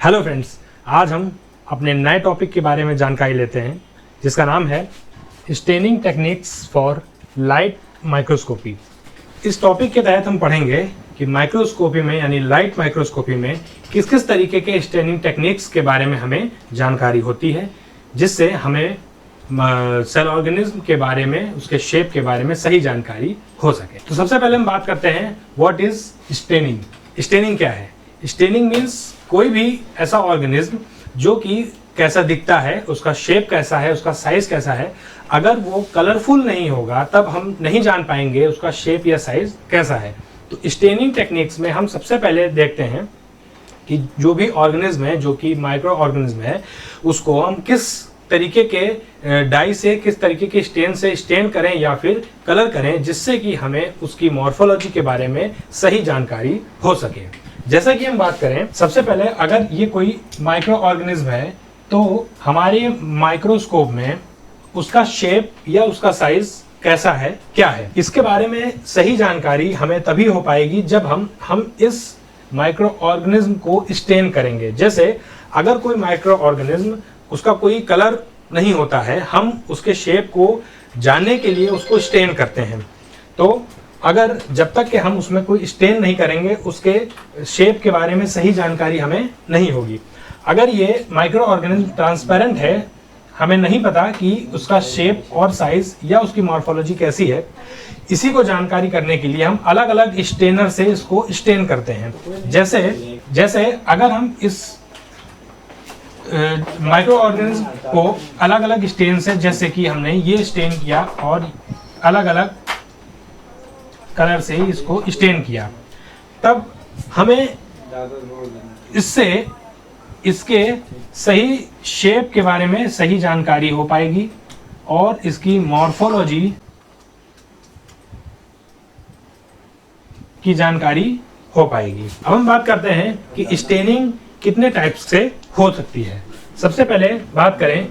Hello friends, आज हम अपने नए टॉपिक के बारे में जानकारी लेते हैं जिसका नाम है staining techniques for light microscopy. इस टॉपिक के तहत हम पढ़ेंगे कि माइक्रोस्कोपी में यानी लाइट माइक्रोस्कोपी में किस किस तरीके के स्टेनिंग टेक्निक्स के बारे में हमें जानकारी होती है, जिससे हमें सेल ऑर्गेनिज्म के बारे में, उसके शेप के बारे में सही जानकारी हो सके। तो सबसे पहले हम बात करते हैं व्हाट इज स्टेनिंग। स्टेनिंग क्या है? स्टेनिंग मीन्स कोई भी ऐसा ऑर्गेनिज्म जो कि कैसा दिखता है, उसका शेप कैसा है, उसका साइज कैसा है, अगर वो कलरफुल नहीं होगा तब हम नहीं जान पाएंगे उसका शेप या साइज कैसा है। तो स्टेनिंग टेक्निक्स में हम सबसे पहले देखते हैं कि जो भी ऑर्गेनिज्म है, जो कि माइक्रो ऑर्गेनिज्म है, उसको हम किस तरीके के डाई से, किस तरीके के स्टेन से स्टेन करें या फिर कलर करें, जिससे कि हमें उसकी मॉर्फोलॉजी के बारे में सही जानकारी हो सके। जैसा कि हम बात करें, सबसे पहले अगर ये कोई माइक्रो ऑर्गेनिज्म है तो हमारे माइक्रोस्कोप में उसका शेप या उसका साइज कैसा है, क्या है, इसके बारे में सही जानकारी हमें तभी हो पाएगी जब हम इस माइक्रो ऑर्गेनिज्म को स्टेन करेंगे। जैसे अगर कोई माइक्रो ऑर्गेनिज्म, उसका कोई कलर नहीं होता है, हम उसके शेप को जानने के लिए उसको स्टेन करते हैं। तो अगर जब तक कि हम उसमें कोई स्टेन नहीं करेंगे, उसके शेप के बारे में सही जानकारी हमें नहीं होगी। अगर ये माइक्रो ऑर्गेनिज्म ट्रांसपेरेंट है, हमें नहीं पता कि उसका शेप और साइज या उसकी मॉर्फोलॉजी कैसी है, इसी को जानकारी करने के लिए हम अलग अलग स्टेनर से इसको स्टेन करते हैं। जैसे अगर हम इस माइक्रो ऑर्गेनिज्म को अलग अलग स्टेन से, जैसे कि हमने ये स्टेन किया और अलग अलग कलर से इसको स्टेन किया, तब हमें इससे इसके सही शेप के बारे में सही जानकारी हो पाएगी और इसकी मॉर्फोलॉजी की जानकारी हो पाएगी। अब हम बात करते हैं कि स्टेनिंग कितने टाइप्स से हो सकती है। सबसे पहले बात करें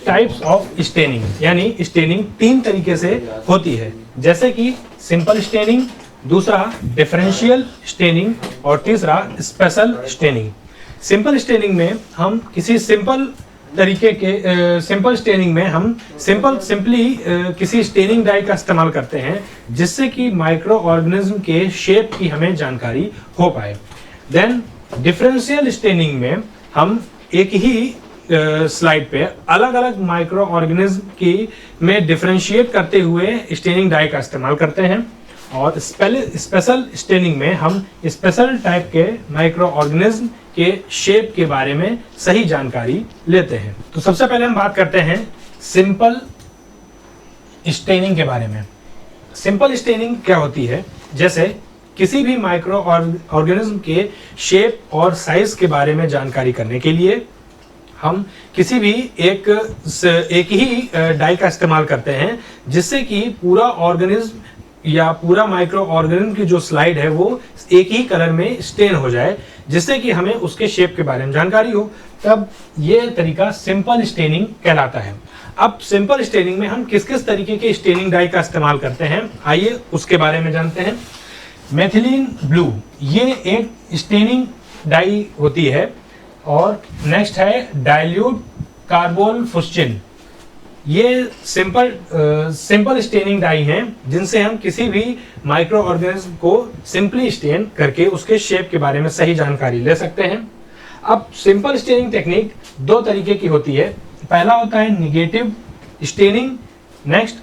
टाइप्स ऑफ स्टेनिंग, यानी स्टेनिंग तीन तरीके से होती है, जैसे कि सिंपल स्टेनिंग, दूसरा डिफरेंशियल स्टेनिंग और तीसरा स्पेशल स्टेनिंग। सिंपल स्टेनिंग में हम किसी सिंपल स्टेनिंग में हम सिंपली किसी स्टेनिंग डाई का इस्तेमाल करते हैं, जिससे कि माइक्रो ऑर्गेनिज्म के शेप की हमें जानकारी हो पाए। देन डिफरेंशियल स्टेनिंग में हम एक ही स्लाइड पे अलग अलग माइक्रो ऑर्गेनिज्म की में डिफरेंशिएट करते हुए स्टेनिंग डाई का इस्तेमाल करते हैं। और स्पेशल स्टेनिंग में हम स्पेशल टाइप के माइक्रो ऑर्गेनिज्म के शेप के बारे में सही जानकारी लेते हैं। तो सबसे पहले हम बात करते हैं सिंपल स्टेनिंग के बारे में। सिंपल स्टेनिंग क्या होती है? जैसे किसी भी माइक्रो ऑर्गेनिज्म के शेप और साइज के बारे में जानकारी करने के लिए हम किसी भी एक ही डाई का इस्तेमाल करते हैं, जिससे कि पूरा ऑर्गेनिज्म या पूरा माइक्रो ऑर्गेनिज्म की जो स्लाइड है वो एक ही कलर में स्टेन हो जाए, जिससे कि हमें उसके शेप के बारे में जानकारी हो। तब ये तरीका सिंपल स्टेनिंग कहलाता है। अब सिंपल स्टेनिंग में हम किस किस तरीके के स्टेनिंग डाई का इस्तेमाल करते हैं, आइए उसके बारे में जानते हैं। मेथिलीन ब्लू, ये एक स्टेनिंग डाई होती है। और नेक्स्ट है डाइल्यूट कार्बोल फुस्चिन, ये सिंपल स्टेनिंग डाई हैं, जिनसे हम किसी भी माइक्रो ऑर्गेनिज्म को सिंपली स्टेन करके उसके शेप के बारे में सही जानकारी ले सकते हैं। अब सिंपल स्टेनिंग टेक्निक दो तरीके की होती है। पहला होता है negative staining, next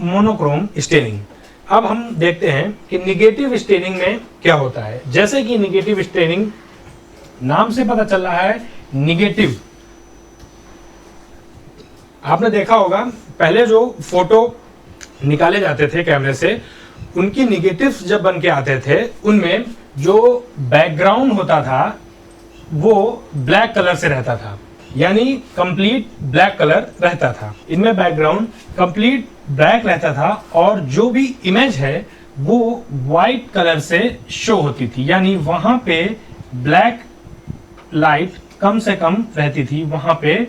monochrome staining. अब हम देखते हैं कि निगेटिव स्टेनिंग में क्या होता है। जैसे कि निगेटिव स्टेनिंग, नाम से पता चल रहा है निगेटिव। आपने देखा होगा पहले जो फोटो निकाले जाते थे कैमरे से, उनकी निगेटिव्स जब बन के आते थे, उनमें जो बैकग्राउंड होता था वो ब्लैक कलर से रहता था, यानी कंप्लीट ब्लैक कलर रहता था। इनमें बैकग्राउंड कंप्लीट ब्लैक रहता था और जो भी इमेज है वो वाइट कलर से शो होती थी, यानी वहां पे ब्लैक लाइट कम से कम रहती थी, वहां पे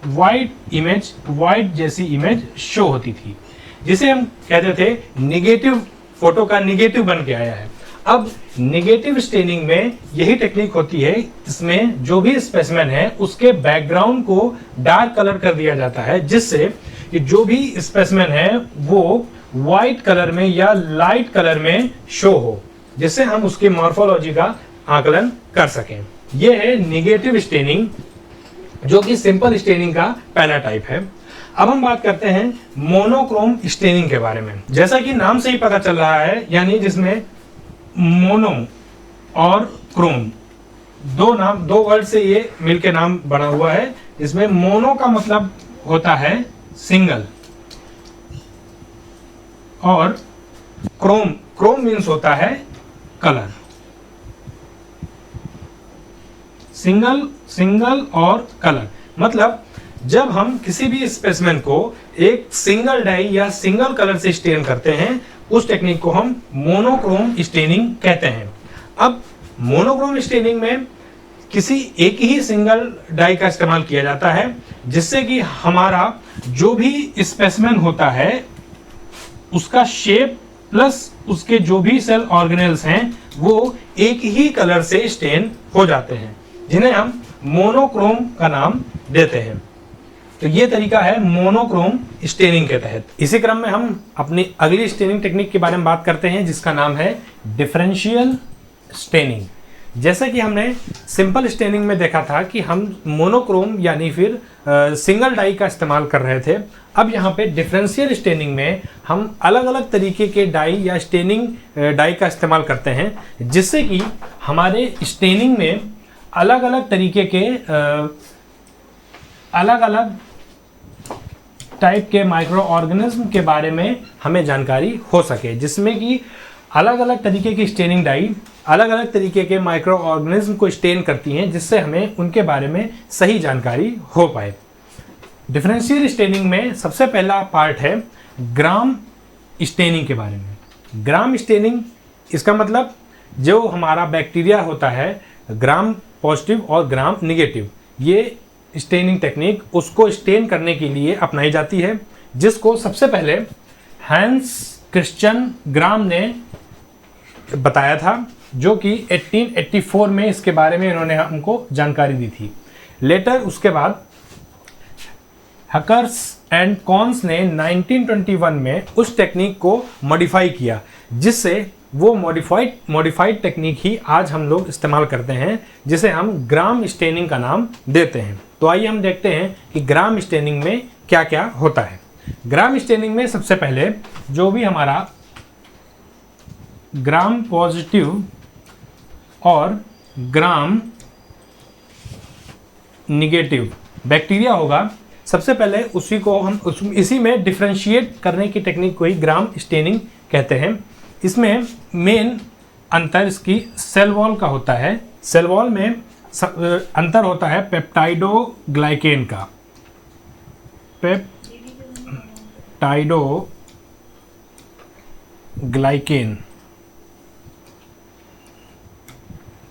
वाइट जैसी इमेज शो होती थी, जिसे हम कहते थे निगेटिव, फोटो का निगेटिव बन के आया है। अब नेगेटिव स्टेनिंग में यही टेक्निक होती है, इसमें जो भी स्पेसिमेन है उसके बैकग्राउंड को डार्क कलर कर दिया जाता है, जिससे कि जो भी स्पेसिमेन है वो व्हाइट कलर में या लाइट कलर में शो हो, जिससे हम उसके मॉर्फोलॉजी का आकलन कर सकें। यह है नेगेटिव स्टेनिंग, जो कि सिंपल स्टेनिंग का पहला टाइप है। अब हम बात करते हैं मोनोक्रोम स्टेनिंग के बारे में। जैसा कि नाम से ही पता चल रहा है, यानी जिसमें मोनो और क्रोम दो वर्ड से ये मिलके नाम बना हुआ है। इसमें मोनो का मतलब होता है सिंगल और क्रोम मीन्स होता है कलर। सिंगल और कलर मतलब जब हम किसी भी स्पेसिमेन को एक सिंगल डाई या सिंगल कलर से स्टेन करते हैं, उस टेक्निक को हम मोनोक्रोम स्टेनिंग कहते हैं। अब मोनोक्रोम स्टेनिंग में किसी एक ही सिंगल डाई का इस्तेमाल किया जाता है, जिससे कि हमारा जो भी स्पेसिमेन होता है उसका शेप प्लस उसके जो भी सेल ऑर्गेनेल्स हैं वो एक ही कलर से स्टेन हो जाते हैं, जिन्हें हम मोनोक्रोम का नाम देते हैं। तो ये तरीका है मोनोक्रोम स्टेनिंग के तहत। इसी क्रम में हम अपनी अगली स्टेनिंग टेक्निक के बारे में बात करते हैं, जिसका नाम है डिफरेंशियल स्टेनिंग। जैसा कि हमने सिंपल स्टेनिंग में देखा था कि हम मोनोक्रोम यानी फिर सिंगल डाई का इस्तेमाल कर रहे थे, अब यहाँ पे डिफरेंशियल स्टेनिंग में हम अलग अलग तरीके के डाई या स्टेनिंग डाई का इस्तेमाल करते हैं, जिससे कि हमारे स्टेनिंग में अलग अलग तरीके के अलग अलग टाइप के माइक्रो ऑर्गेनिज्म के बारे में हमें जानकारी हो सके, जिसमें कि अलग अलग तरीके की स्टेनिंग डाई अलग अलग तरीके के माइक्रो ऑर्गेनिज्म को स्टेन करती हैं, जिससे हमें उनके बारे में सही जानकारी हो पाए। डिफरेंशियल स्टेनिंग में सबसे पहला पार्ट है ग्राम स्टेनिंग के बारे में। ग्राम स्टेनिंग इसका मतलब जो हमारा बैक्टीरिया होता है ग्राम पॉजिटिव और ग्राम निगेटिव, ये स्टेनिंग टेक्निक उसको स्टेन करने के लिए अपनाई जाती है, जिसको सबसे पहले हैंस क्रिश्चियन ग्राम ने बताया था, जो कि 1884 में इसके बारे में इन्होंने हमको जानकारी दी थी। लेटर उसके बाद हकर्स एंड कॉन्स ने 1921 में उस टेक्निक को मॉडिफाई किया, जिससे वो मॉडिफाइड टेक्निक ही आज हम लोग इस्तेमाल करते हैं, जिसे हम ग्राम स्टेनिंग का नाम देते हैं। तो आइए हम देखते हैं कि ग्राम स्टेनिंग में क्या क्या होता है। ग्राम स्टेनिंग में सबसे पहले जो भी हमारा ग्राम पॉजिटिव और ग्राम निगेटिव बैक्टीरिया होगा, सबसे पहले उसी को हम इसी में डिफरेंशिएट करने की टेक्निक को ही ग्राम स्टेनिंग कहते हैं। इसमें मेन अंतर इसकी सेल वॉल का होता है। सेल वॉल में अंतर होता है पेप्टाइडोग्लाइकेन का। पेप्टाइडोग्लाइकेन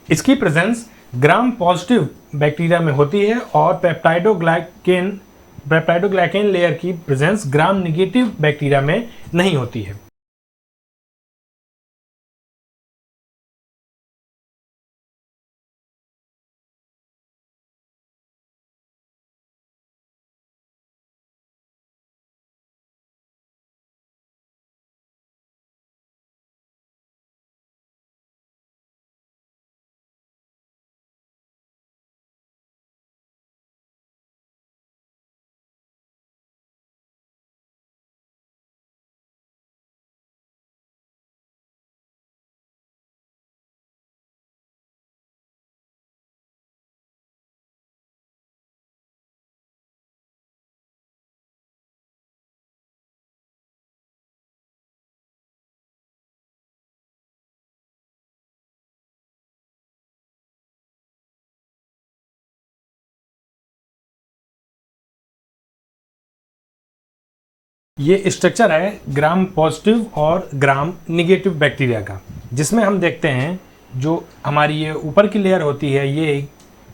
इसकी प्रेजेंस ग्राम पॉजिटिव बैक्टीरिया में होती है और पेप्टाइडोग्लाइकेन लेयर की प्रेजेंस ग्राम निगेटिव बैक्टीरिया में नहीं होती है। ये स्ट्रक्चर है ग्राम पॉजिटिव और ग्राम निगेटिव बैक्टीरिया का, जिसमें हम देखते हैं जो हमारी ये ऊपर की लेयर होती है ये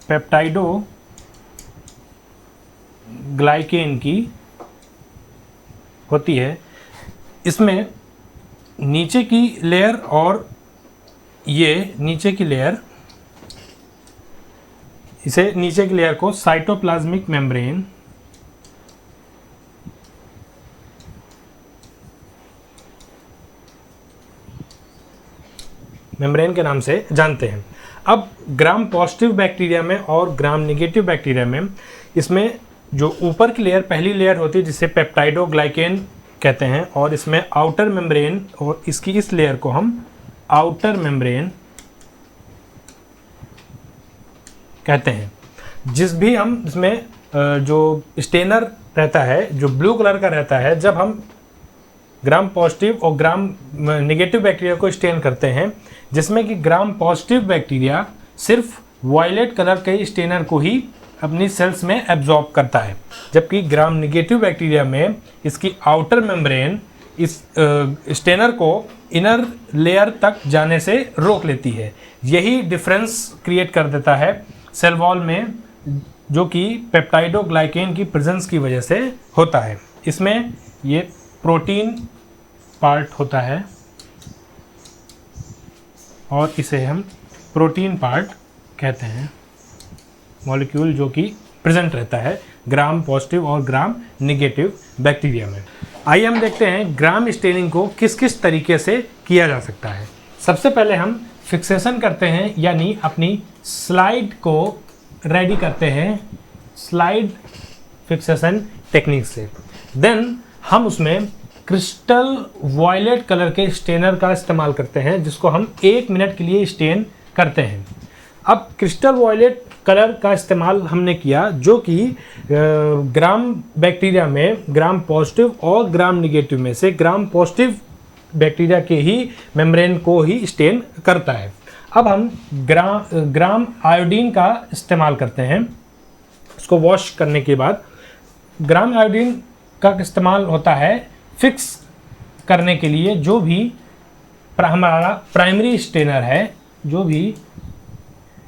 पेप्टाइडोग्लाइकेन की होती है। इसमें नीचे की लेयर और ये नीचे की लेयर, इसे नीचे की लेयर को साइटोप्लाज्मिक मेम्ब्रेन के नाम से जानते हैं। अब ग्राम पॉजिटिव बैक्टीरिया में और ग्राम नेगेटिव बैक्टीरिया में, इसमें जो ऊपर की लेयर, पहली लेयर होती है जिसे पेप्टाइडोग्लाइकेन कहते हैं, और इसमें आउटर मेम्ब्रेन, और इसकी इस लेयर को हम आउटर मेम्ब्रेन कहते हैं। जिस भी हम इसमें जो स्टेनर रहता है, जो ब्लू कलर का रहता है, जब हम ग्राम पॉजिटिव और ग्राम नेगेटिव बैक्टीरिया को स्टेन करते हैं, जिसमें कि ग्राम पॉजिटिव बैक्टीरिया सिर्फ वायलेट कलर के स्टेनर को ही अपनी सेल्स में एब्जॉर्ब करता है, जबकि ग्राम नेगेटिव बैक्टीरिया में इसकी आउटर मेम्ब्रेन इस स्टेनर को इनर लेयर तक जाने से रोक लेती है। यही डिफरेंस क्रिएट कर देता है सेल वॉल में, जो कि पेप्टाइडोग्लाइकेन की प्रेजेंस की वजह से होता है। इसमें ये प्रोटीन पार्ट होता है और इसे हम प्रोटीन पार्ट कहते हैं, मॉलिक्यूल जो कि प्रेजेंट रहता है ग्राम पॉजिटिव और ग्राम नेगेटिव बैक्टीरिया में। आइए हम देखते हैं ग्राम स्टेनिंग को किस किस तरीके से किया जा सकता है। सबसे पहले हम फिक्सेशन करते हैं, यानी अपनी स्लाइड को रेडी करते हैं स्लाइड फिक्सेशन टेक्निक से। देन हम उसमें क्रिस्टल वॉयलेट कलर के स्टेनर का इस्तेमाल करते हैं, जिसको हम 1 मिनट के लिए स्टेन करते हैं। अब क्रिस्टल वॉयलेट कलर का इस्तेमाल हमने किया, जो कि ग्राम बैक्टीरिया में ग्राम पॉजिटिव और ग्राम नेगेटिव में से ग्राम पॉजिटिव बैक्टीरिया के ही मेम्ब्रेन को ही स्टेन करता है। अब हम ग्राम आयोडीन का इस्तेमाल करते हैं। उसको वॉश करने के बाद ग्राम आयोडीन का इस्तेमाल होता है फिक्स करने के लिए, जो भी हमारा प्राइमरी स्टेनर है, जो भी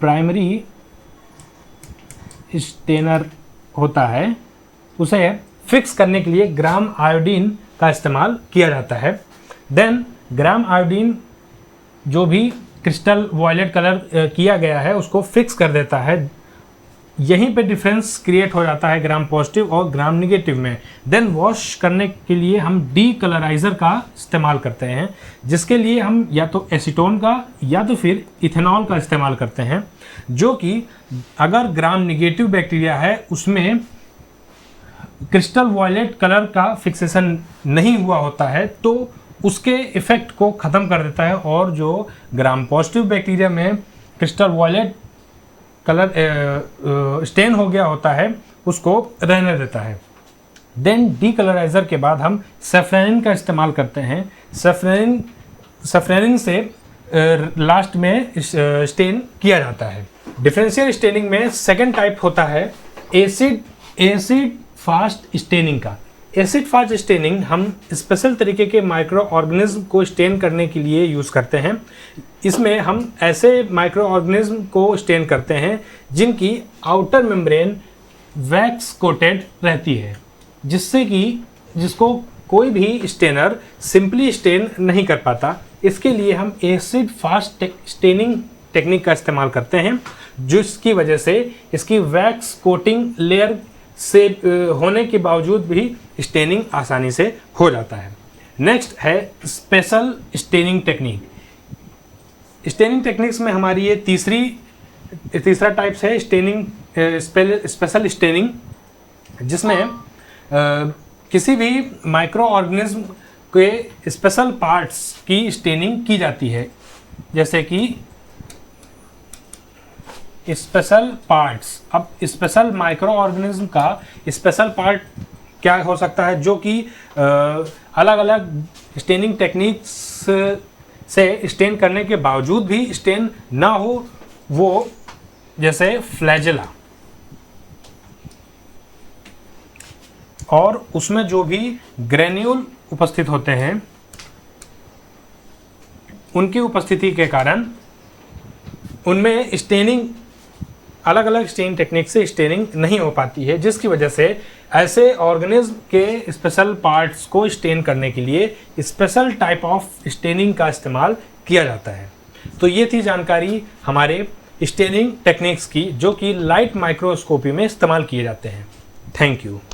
प्राइमरी स्टेनर होता है, उसे फिक्स करने के लिए ग्राम आयोडीन का इस्तेमाल किया जाता है। देन ग्राम आयोडीन जो भी क्रिस्टल वॉयलेट कलर किया गया है उसको फिक्स कर देता है। यहीं पे डिफरेंस क्रिएट हो जाता है ग्राम पॉजिटिव और ग्राम नेगेटिव में। देन वॉश करने के लिए हम डी कलराइज़र का इस्तेमाल करते हैं, जिसके लिए हम या तो एसीटोन का या तो फिर इथेनॉल का इस्तेमाल करते हैं, जो कि अगर ग्राम नेगेटिव बैक्टीरिया है उसमें क्रिस्टल वॉयलेट कलर का फिक्सेशन नहीं हुआ होता है तो उसके इफ़ेक्ट को ख़त्म कर देता है, और जो ग्राम पॉजिटिव बैक्टीरिया में क्रिस्टल वॉयलेट कलर स्टेन हो गया होता है उसको रहने देता है। देन डी कलराइज़र के बाद हम सैफरानिन का इस्तेमाल करते हैं। सैफरानिन से लास्ट में स्टेन किया जाता है। डिफरेंशियल स्टेनिंग में सेकंड टाइप होता है एसिड फास्ट स्टेनिंग का। एसिड फास्ट स्टेनिंग हम स्पेशल तरीके के माइक्रो ऑर्गेनिज्म को स्टेन करने के लिए यूज़ करते हैं। इसमें हम ऐसे माइक्रो ऑर्गेनिज्म को स्टेन करते हैं जिनकी आउटर मेम्ब्रेन वैक्स कोटेड रहती है, जिसको कोई भी स्टेनर सिंपली स्टेन नहीं कर पाता। इसके लिए हम एसिड फास्ट स्टेनिंग टेक्निक का इस्तेमाल करते हैं, जिसकी वजह से इसकी वैक्स कोटिंग लेयर से होने के बावजूद भी स्टेनिंग आसानी से हो जाता है। नेक्स्ट है special staining technique. Staining techniques में हमारी ये तीसरा टाइप्स है स्टेनिंग, स्पेशल स्टेनिंग, जिसमें किसी भी माइक्रो ऑर्गेनिज्म के स्पेशल पार्ट्स की स्टेनिंग की जाती है। जैसे कि स्पेशल पार्ट्स, अब स्पेशल माइक्रो ऑर्गेनिज्म का स्पेशल पार्ट क्या हो सकता है, जो कि अलग अलग स्टेनिंग टेक्निक्स से स्टेन करने के बावजूद भी स्टेन ना हो, वो जैसे फ्लैजेला, और उसमें जो भी ग्रेन्यूल उपस्थित होते हैं उनकी उपस्थिति के कारण उनमें स्टेनिंग अलग अलग स्टेनिंग टेक्निक से स्टेनिंग नहीं हो पाती है, जिसकी वजह से ऐसे ऑर्गेनिज्म के स्पेशल पार्ट्स को स्टेन करने के लिए स्पेशल टाइप ऑफ स्टेनिंग का इस्तेमाल किया जाता है। तो ये थी जानकारी हमारे स्टेनिंग टेक्निक्स की जो कि लाइट माइक्रोस्कोपी में इस्तेमाल किए जाते हैं। Thank you.